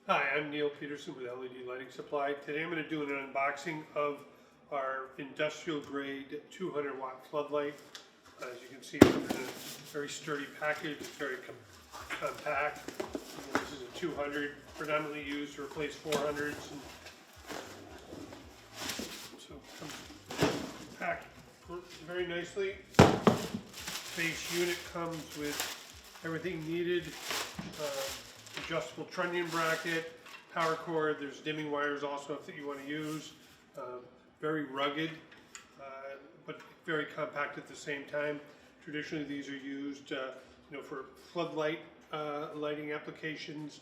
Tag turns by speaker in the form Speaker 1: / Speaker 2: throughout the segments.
Speaker 1: Hi, I'm Neil Peterson with LED Lighting Supply. Today I'm going to do an unboxing of our industrial grade 200 watt floodlight. As you can see, it's in a very sturdy package, it's very compact. And this is a 200, predominantly used to replace 400s. And so it comes packed very nicely. Base unit comes with everything needed. Adjustable trunnion bracket, power cord, there's dimming wires also if you want to use. Very rugged, but very compact at the same time. Traditionally these are used for floodlight lighting applications,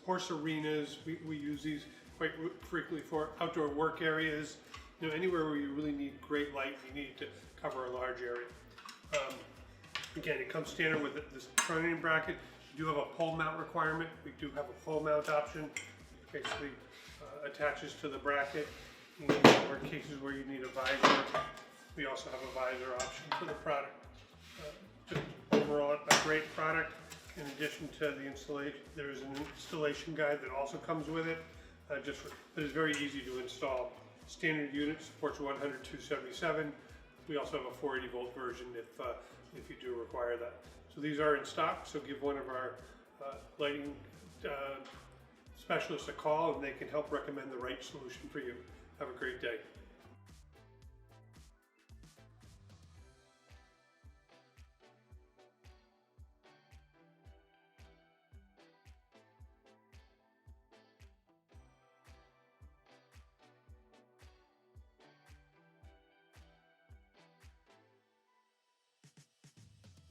Speaker 1: horse arenas. We use these quite frequently for outdoor work areas. Anywhere where you really need great light, you need to cover a large area. Again, it comes standard with this trunnion bracket. We do have a pole mount requirement. We do have a pole mount option. It basically attaches to the bracket. Or in cases where you need a visor, we also have a visor option for the product. Just overall, a great product. In addition to the installation, there is an installation guide that also comes with it. But it's very easy to install. Standard unit supports 100/277. We also have a 480 volt version if you do require that. So these are in stock, so give one of our lighting specialists a call and they can help recommend the right solution for you. Have a great day.